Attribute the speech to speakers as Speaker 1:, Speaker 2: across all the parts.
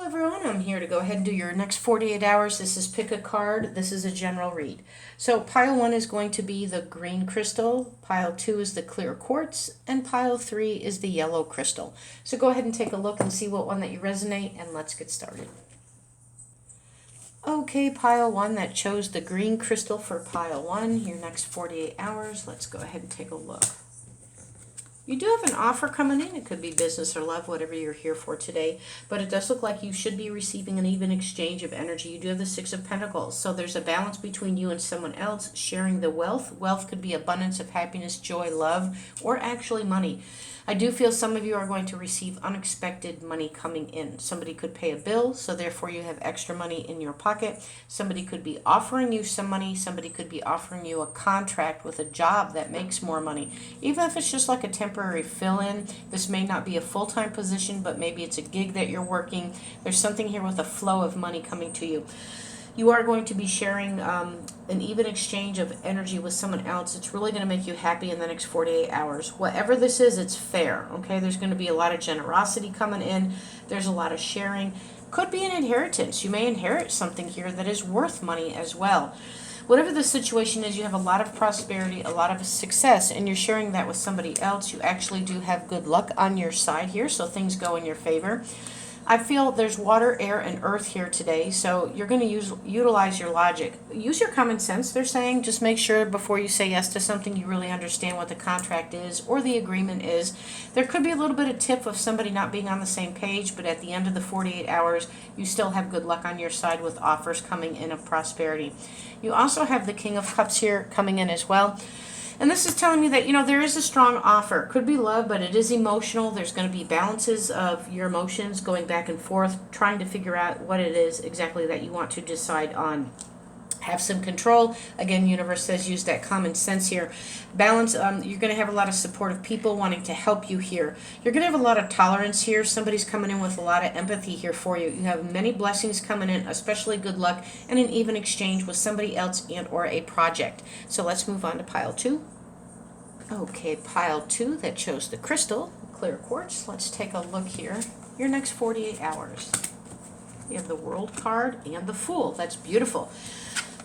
Speaker 1: Everyone, I'm here to go ahead and do your next 48 hours. This is pick a card. This is a general read. So pile 1 is going to be the green crystal, pile 2 is the clear quartz, and pile 3 is the yellow crystal. So go ahead and take a look and see what one that you resonate, and let's get started. Okay, pile 1 that chose the green crystal for pile 1, your next 48 hours. Let's go ahead and take a look. You do have an offer coming in. It could be business or love, whatever you're here for today. But it does look like you should be receiving an even exchange of energy. You do have the Six of Pentacles. So there's a balance between you and someone else sharing the wealth. Wealth could be abundance of happiness, joy, love, or actually money. I do feel some of you are going to receive unexpected money coming in. Somebody could pay a bill, so therefore you have extra money in your pocket. Somebody could be offering you some money. Somebody could be offering you a contract with a job that makes more money. Even if it's just like a temporary fill-in, this may not be a full-time position, but maybe it's a gig that you're working. There's something here with a flow of money coming to you. You are going to be sharing an even exchange of energy with someone else. It's really going to make you happy in the next 48 hours. Whatever this is, it's fair, okay? There's going to be a lot of generosity coming in. There's a lot of sharing. Could be an inheritance. You may inherit something here that is worth money as well. Whatever the situation is, you have a lot of prosperity, a lot of success, and you're sharing that with somebody else. You actually do have good luck on your side here, so things go in your favor. I feel there's water, air, and earth here today, so you're going to utilize your logic. Use your common sense, they're saying. Just make sure before you say yes to something you really understand what the contract is or the agreement is. There could be a little bit of tip of somebody not being on the same page, but at the end of the 48 hours, you still have good luck on your side with offers coming in of prosperity. You also have the King of Cups here coming in as well. And this is telling me that, there is a strong offer. It could be love, but it is emotional. There's going to be balances of your emotions going back and forth, trying to figure out what it is exactly that you want to decide on. Have some control. Again, universe says use that common sense here. Balance, you're going to have a lot of supportive people wanting to help you here. You're going to have a lot of tolerance here. Somebody's coming in with a lot of empathy here for you. You have many blessings coming in, especially good luck, and an even exchange with somebody else and or a project. So let's move on to pile 2. Okay, pile 2 that chose the crystal, clear quartz. Let's take a look here. Your next 48 hours. You have the World card and the Fool. That's beautiful.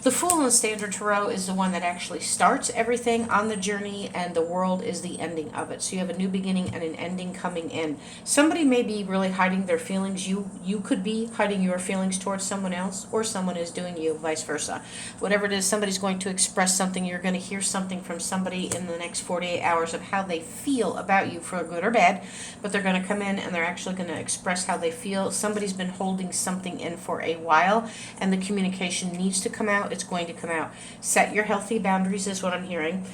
Speaker 1: The Fool in the Standard Tarot is the one that actually starts everything on the journey, and the World is the ending of it. So you have a new beginning and an ending coming in. Somebody may be really hiding their feelings. You could be hiding your feelings towards someone else, or someone is doing you, vice versa. Whatever it is, somebody's going to express something. You're going to hear something from somebody in the next 48 hours of how they feel about you, for good or bad, but they're going to come in and they're actually going to express how they feel. Somebody's been holding something in for a while, and the communication needs to come out. It's going to come out. Set your healthy boundaries is what I'm hearing.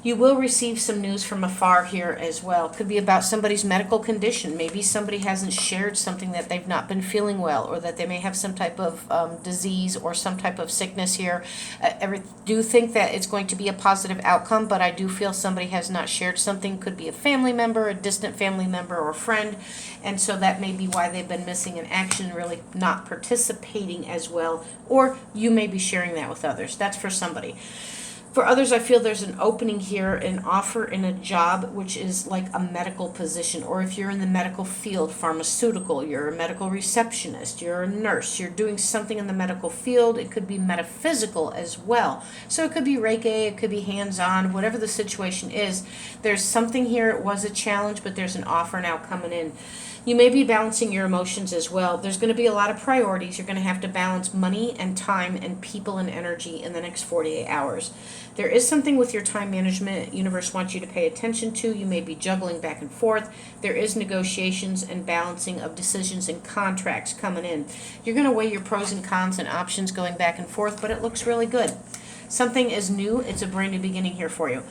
Speaker 1: You will receive some news from afar here as well. Could be about somebody's medical condition. Maybe somebody hasn't shared something that they've not been feeling well, or that they may have some type of disease or some type of sickness here. I do think that it's going to be a positive outcome, but I do feel somebody has not shared something. Could be a family member, a distant family member, or a friend, and so that may be why they've been missing in action, really not participating as well, or you may be sharing that with others. That's for somebody. For others, I feel there's an opening here, an offer in a job, which is like a medical position. Or if you're in the medical field, pharmaceutical, you're a medical receptionist, you're a nurse, you're doing something in the medical field. It could be metaphysical as well. So it could be Reiki, it could be hands-on, whatever the situation is. There's something here. It was a challenge, but there's an offer now coming in. You may be balancing your emotions as well. There's going to be a lot of priorities. You're going to have to balance money and time and people and energy in the next 48 hours. There is something with your time management universe wants you to pay attention to. You may be juggling back and forth. There is negotiations and balancing of decisions and contracts coming in. You're going to weigh your pros and cons and options going back and forth, but it looks really good. Something is new. It's a brand new beginning here for you.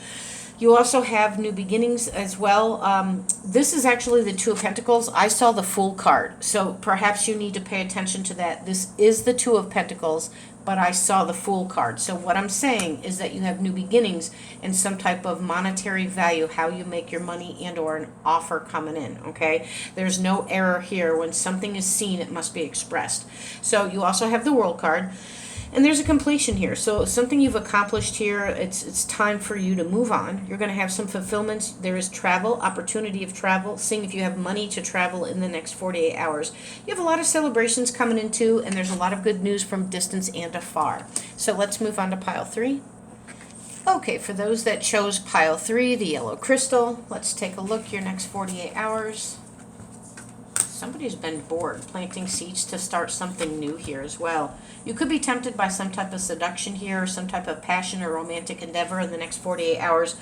Speaker 1: You also have new beginnings as well. This is actually the Two of Pentacles. I saw the Fool card, so perhaps you need to pay attention to that. This is the Two of Pentacles, but I saw the Fool card. So what I'm saying is that you have new beginnings and some type of monetary value, how you make your money and or an offer coming in, okay? There's no error here. When something is seen, it must be expressed. So you also have the World card. And there's a completion here. So something you've accomplished here, it's time for you to move on. You're going to have some fulfillments. There is travel, opportunity of travel, seeing if you have money to travel in the next 48 hours. You have a lot of celebrations coming in too, and there's a lot of good news from distance and afar. So let's move on to pile 3. Okay, for those that chose pile 3, the yellow crystal, let's take a look your next 48 hours. Somebody's been bored, planting seeds to start something new here as well. You could be tempted by some type of seduction here, or some type of passion or romantic endeavor in the next 48 hours.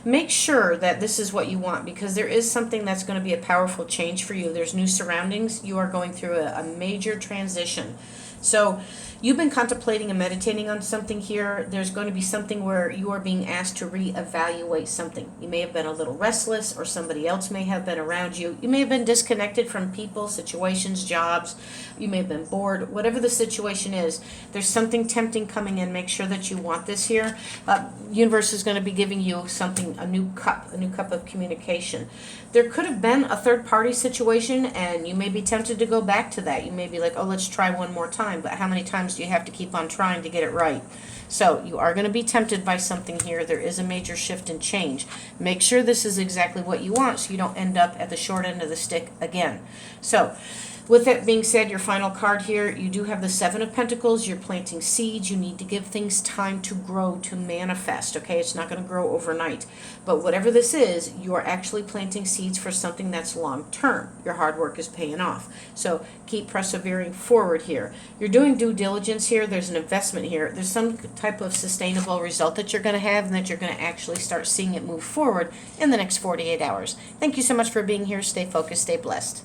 Speaker 1: Make sure that this is what you want, because there is something that's going to be a powerful change for you. There's new surroundings. You are going through a major transition. So you've been contemplating and meditating on something here. There's going to be something where you are being asked to reevaluate something. You may have been a little restless, or somebody else may have been around you. You may have been disconnected from people, situations, jobs. You may have been bored. Whatever the situation is, there's something tempting coming in. Make sure that you want this here. Universe is going to be giving you something, a new cup of communication. There could have been a third-party situation, and you may be tempted to go back to that. You may be like, oh, let's try one more time. But how many times do you have to keep on trying to get it right? So you are going to be tempted by something here. There is a major shift and change. Make sure this is exactly what you want, so you don't end up at the short end of the stick again. So with that being said, your final card here, you do have the 7 of Pentacles. You're planting seeds. You need to give things time to grow, to manifest, okay? It's not going to grow overnight. But whatever this is, you are actually planting seeds for something that's long-term. Your hard work is paying off. So keep persevering forward here. You're doing due diligence here. There's an investment here. There's some type of sustainable result that you're going to have, and that you're going to actually start seeing it move forward in the next 48 hours. Thank you so much for being here. Stay focused. Stay blessed.